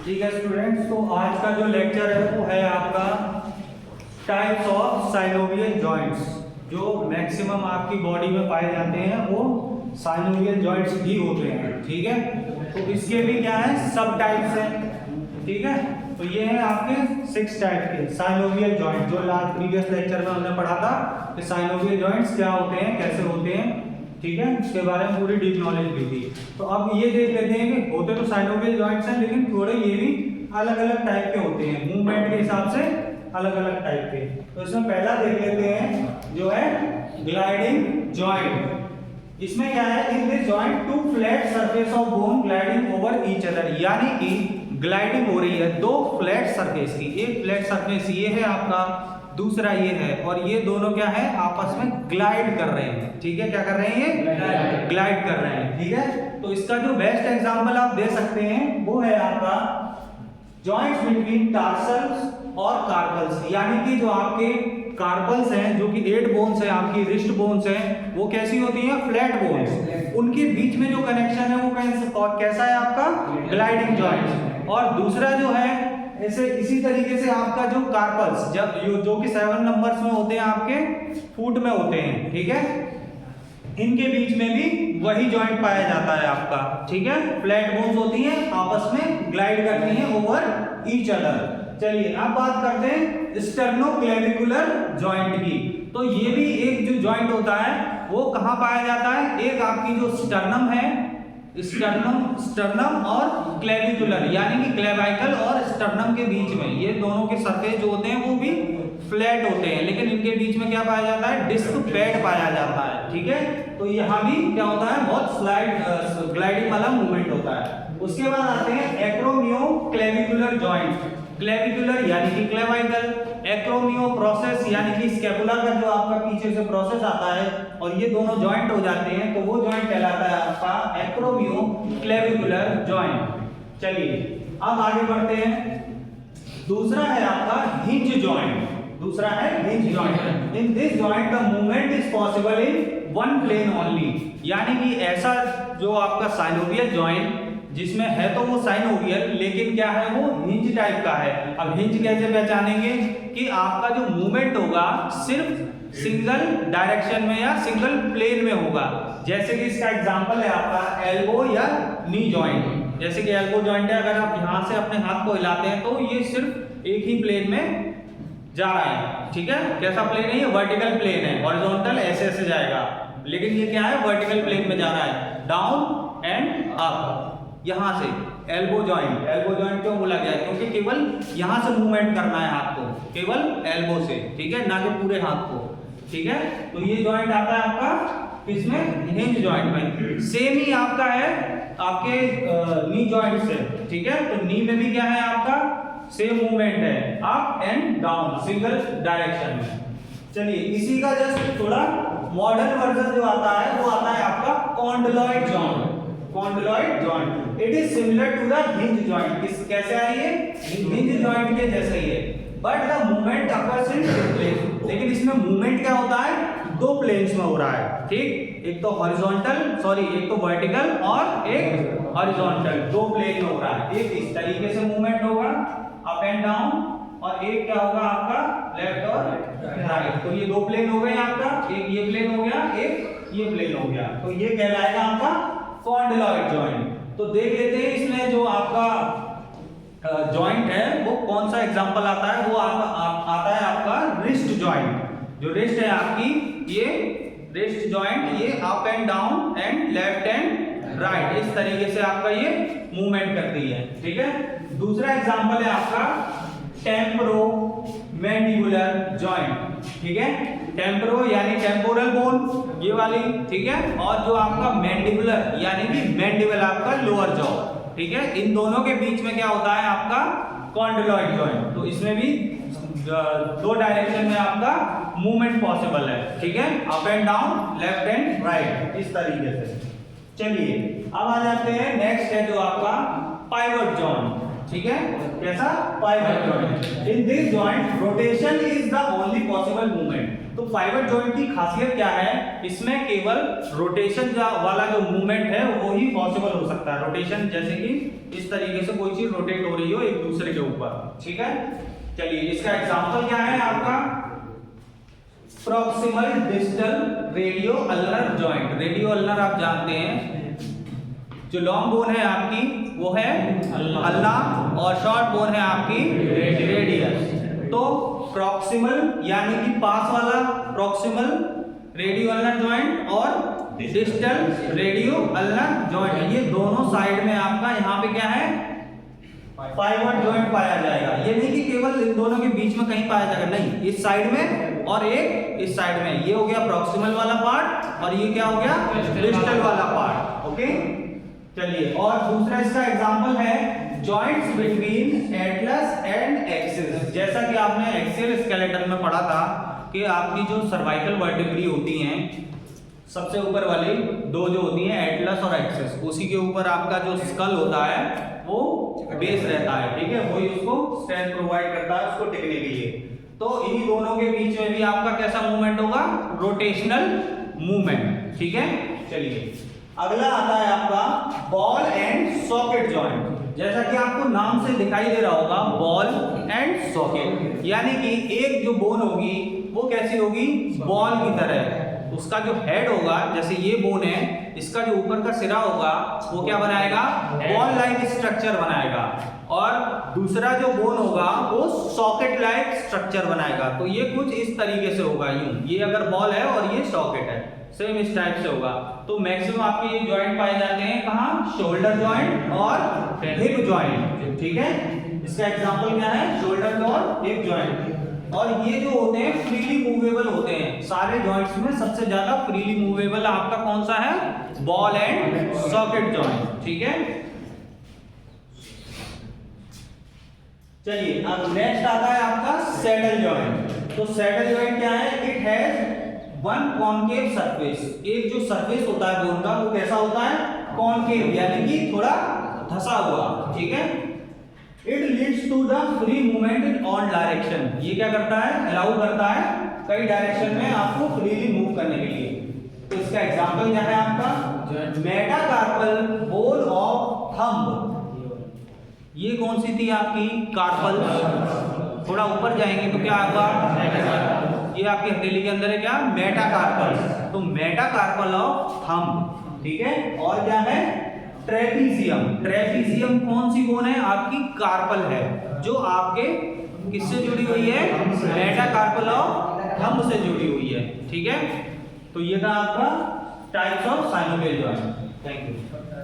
ठीक है स्टूडेंट्स, तो आज का जो लेक्चर है वो है आपका टाइप्स ऑफ साइनोवियल जॉइंट्स। जो मैक्सिमम आपकी बॉडी में पाए जाते हैं वो साइनोवियल जॉइंट्स ही होते हैं। ठीक है, तो इसके भी क्या है, सब टाइप्स हैं। ठीक है, तो ये हैं आपके 6 टाइप के साइनोवियल जॉइंट, जो लास्ट प्रीवियस लेक्चर में हमने पढ़ा था कि साइनोवियल जॉइंट्स क्या होते हैं, कैसे होते हैं। ठीक है, इसके बारे में पूरी डीप नॉलेज दी थी। तो अब ये देख लेते हैं कि होते तो साइनोवियल जॉइंट्स हैं, लेकिन थोड़े ये भी अलग अलग टाइप के होते हैं, मूवमेंट के हिसाब से अलग अलग टाइप के। तो इसमें पहला देख लेते हैं जो है ग्लाइडिंग जॉइंट। इसमें क्या है, in this joint two flat surface of bone gliding over each other, यानी कि ग्लाइडिंग हो रही है दो फ्लैट सरफेस की। एक फ्लैट सरफेस ये है आपका, दूसरा ये है, और ये दोनों क्या है, आपस में ग्लाइड कर रहे हैं। ठीक है, क्या कर रहे हैं, ग्लाइड कर रहे हैं। ठीक है, तो इसका जो बेस्ट एग्जांपल आप दे सकते हैं वो है आपका जॉइंट्स बिटवीन टार्सल्स और कार्पल्स, यानी कि जो आपके कार्पल्स हैं, जो कि 8 बोन्स हैं, आपकी रिस्ट बोन्स हैं, वो कैसी होती हैं, फ्लैट बोन्स। उनके बीच में जो कनेक्शन है वो कैसा है आपका, ग्लाइडिंग जॉइंट। और दूसरा जो है ऐसे इसी तरीके से आपका जो कार्पल्स जो कि 7 नंबर्स में होते हैं, आपके फुट में होते हैं। ठीक है, इनके बीच में भी वही जॉइंट पाया जाता है आपका। ठीक है, फ्लैट बोन्स होती हैं, आपस में ग्लाइड करती हैं ओवर ईच अदर। चलिए अब बात करते हैं स्टर्नोक्लेविकुलर जॉइंट की। तो ये भी एक जो जॉइंट होता है वो कहाँ पाया जाता है, एक आपकी जो स्टर्नम है, स्टर्नम और क्लेविकुलर, यानी कि क्लेविकल और स्टर्नम के बीच में, ये दोनों के सरफेस जो होते हैं वो भी फ्लैट होते हैं, लेकिन इनके बीच में क्या पाया जाता है, डिस्क पैड पाया जाता है। ठीक है, तो यहाँ भी क्या होता है, बहुत स्लाइड ग्लाइडिंग वाला मूवमेंट होता है। उसके बाद आते हैं एक्रोमियोक्लेविकुलर जॉइंट। क्लेविकुलर यानी कि क्लेविकल, एक्रोमियो प्रोसेस यानी कि स्कैपुला का जो आपका पीछे से प्रोसेस आता है, और ये दोनों जॉइंट हो जाते हैं, तो वो जॉइंट कहलाता है आपका एक्रोमियोक्लेविकुलर जॉइंट। चलिए अब आगे बढ़ते हैं। दूसरा है आपका हिंज जॉइंट। दूसरा है hinge joint. In this joint the movement is possible in one plane only, यानी कि ऐसा जो आपका साइनोवियल जॉइंट जिसमें है तो वो साइनोवियल, लेकिन क्या है, वो हिंज टाइप का है। अब हिंज कैसे पहचानेंगे, कि आपका जो मूवमेंट होगा सिर्फ सिंगल डायरेक्शन में या सिंगल प्लेन में होगा। जैसे कि इसका एग्जांपल है आपका एल्बो या नी जॉइंट। जैसे कि एल्बो जॉइंट है, अगर आप यहां से अपने हाथ को हिलाते हैं तो ये सिर्फ एक ही प्लेन में जा रहा है। ठीक है, कैसा प्लेन है, ये वर्टिकल प्लेन है, हॉरिजॉन्टल ऐसे ऐसे जाएगा, लेकिन ये क्या है, वर्टिकल प्लेन में जा रहा है, डाउन एंड अप। यहां से एल्बो जॉइंट क्यों बोला गया, क्योंकि केवल यहां से मूवमेंट करना है हाथ को, केवल एल्बो से। ठीक है, ना कि पूरे हाथ को। ठीक है, तो ये जॉइंट आता है आपका इसमें, हिंज जॉइंट में। सेम ही आपका है आपके नी जॉइंट से। ठीक है, तो नी में भी क्या है आपका, सेम मूवमेंट है, up and down, single direction में। चलिए इसी का जस्ट थोड़ा मॉडर्न वर्जन जो आता है वो आता है आपका condyloid joint. Condyloid joint it is similar to the hinge joint. कैसे आ रही है, हिंज जॉइंट के जैसे ही है, but the movement occurs in two plane. लेकिन इसमें मूवमेंट क्या होता है, 2 प्लेन्स में हो रहा है। ठीक, एक तो एक तो वर्टिकल और एक हॉरिजॉन्टल, 2 प्लेन में हो रहा है। एक इस तरीके से मूवमेंट होगा अप एंड डाउन, और एक क्या होगा आपका लेफ्ट और राइट। तो ये 2 प्लेन हो गए आपका, एक ये प्लेन हो गया, एक ये प्लेन हो गया, तो ये कहलाएगा आपका कॉन्डलॉइड जॉइंट। तो देख लेते हैं इसमें जो आपका जॉइंट है वो कौन सा एग्जांपल आता है, वो आता है आपका रिस्ट जॉइंट। जो रिस्ट है आपकी, ये रिस्ट जॉइंट, ये up and down and left and right, इस तरीके से आपका ये मूवमेंट करती है। ठीक है, दूसरा एग्जांपल है आपका टेम्पोरोमैंडिबुलर जॉइंट। ठीक है, टेम्पोरो यानी टेम्पोरल बोन, ये वाली। ठीक है, और जो आपका मैंडिबुलर यानी कि मैंडिबल आपका लोअर जॉ। ठीक है, इन दोनों के बीच में क्या होता है आपका कॉन्डलॉइड जॉइंट। तो इसमें भी 2 डायरेक्शन में आपका मूवमेंट पॉसिबल है। ठीक है, up and down, left and right, इस तरीके से। चलिए अब आ जाते हैं, नेक्स्ट है जो आपका पाइवट जॉइंट। ठीक है, कैसा? Pivot joint. In this joint rotation is the only possible movement. तो पाइवट जॉइंट की खासियत क्या है? इसमें केवल रोटेशन वाला जो मूवमेंट है वो ही पॉसिबल हो सकता है। रोटेशन जैसे कि इस तरीके से कोई चीज रोटेट हो रही हो एक दूसरे के ऊपर, ठीक है। चलिए इसका एग्जांपल क्या है आपका? Proximal distal radio ulnar joint. Radio ulnar आप जानते हैं, जो लॉन्ग बोन है आपकी वो है अल्ना और शॉर्ट बोन है आपकी रेडियस। तो प्रॉक्सिमल यानी कि पास वाला प्रॉक्सिमल रेडियो अल्नर जॉइंट और डिस्टल रेडियो अल्नर जॉइंट, ये दोनों साइड में आपका यहाँ पे क्या है? पाइवट जॉइंट पाया जाएगा। ये नहीं कि केवल इन दोनों के बीच में कहीं पाया जाएगा, नहीं, इस साइड में और एक इस साइड में। ये हो गया प्रॉक्सिमल वाला पार्ट और ये क्या हो गया? डिस्टल वाला पार्ट। ओके, चलिए और दूसरा इसका एग्जांपल है joints between Atlas and axis. जैसा कि आपने एक्सियल स्केलेटन में पढ़ा था कि आपकी जो सर्वाइकल वर्टिब्री होती हैं, सबसे ऊपर वाली दो जो होती हैं एटलस और एक्सिस, उसी के ऊपर आपका जो स्कल होता है वो बेस रहता है, ठीक है, वही उसको स्ट्रेंथ प्रोवाइड करता है उसको टिकने के लिए। तो इन्हीं दोनों के बीच में भी आपका कैसा मूवमेंट होगा? रोटेशनल मूवमेंट, ठीक है। चलिए अगला आता है आपका बॉल एंड सॉकेट जॉइंट। जैसा कि आपको नाम से दिखाई दे रहा होगा बॉल एंड सॉकेट, यानी कि एक जो बोन होगी वो कैसी होगी? बॉल की तरह। उसका जो हेड होगा, जैसे ये बोन है, इसका जो ऊपर का सिरा होगा वो क्या बनाएगा? बॉल लाइक स्ट्रक्चर बनाएगा, और दूसरा जो बोन होगा वो सॉकेट लाइक स्ट्रक्चर बनाएगा। तो ये कुछ इस तरीके से होगा, यूं, ये अगर बॉल है और ये सॉकेट है, सेम इस टाइप से होगा। तो मैक्सिमम आपके ये जॉइंट पाए जाते हैं कहाँ? शोल्डर जॉइंट और हिप जॉइंट, ठीक है। इसका एग्जांपल क्या है? शोल्डर और हिप जॉइंट। और ये जो होते हैं फ्रीली मूवेबल होते हैं। सारे जॉइंट्स में सबसे ज्यादा फ्रीली मूवेबल आपका कौन सा है? बॉल एंड सॉकेट जॉइंट, ठीक है। चलिए अब नेक्स्ट आता है आपका सैडल जॉइंट। तो सैडल जॉइंट क्या है? It has one concave surface. एक जो सरफेस होता है बोन का वो कैसा होता है? कॉनकेव, यानी कि थोड़ा धंसा हुआ, ठीक है। It leads to the free movement in all direction. ये क्या करता है? अलाउ करता है कई डायरेक्शन में आपको फ्रीली मूव करने के लिए। तो इसका एग्जांपल क्या है आपका? Metacarpal bowl of thumb. ये कौन सी थी आपकी? कार्पल। थोड़ा ऊपर जाएंगे तो क्या होगा? ये आपके हथेली के अंदर है क्या? मेटाकार्पल। तो मेटाकार्पल ऑफ थंब, ठीक है। और क्या है? ट्रेपीजियम। ट्रेपीजियम कौन सी बोन है? आपकी कार्पल है, जो आपके किससे जुड़ी हुई है? मेटाकार्पल ऑफ थंब से जुड़ी हुई है, ठीक है। तो ये था आपका types of synovial joint. Thank you.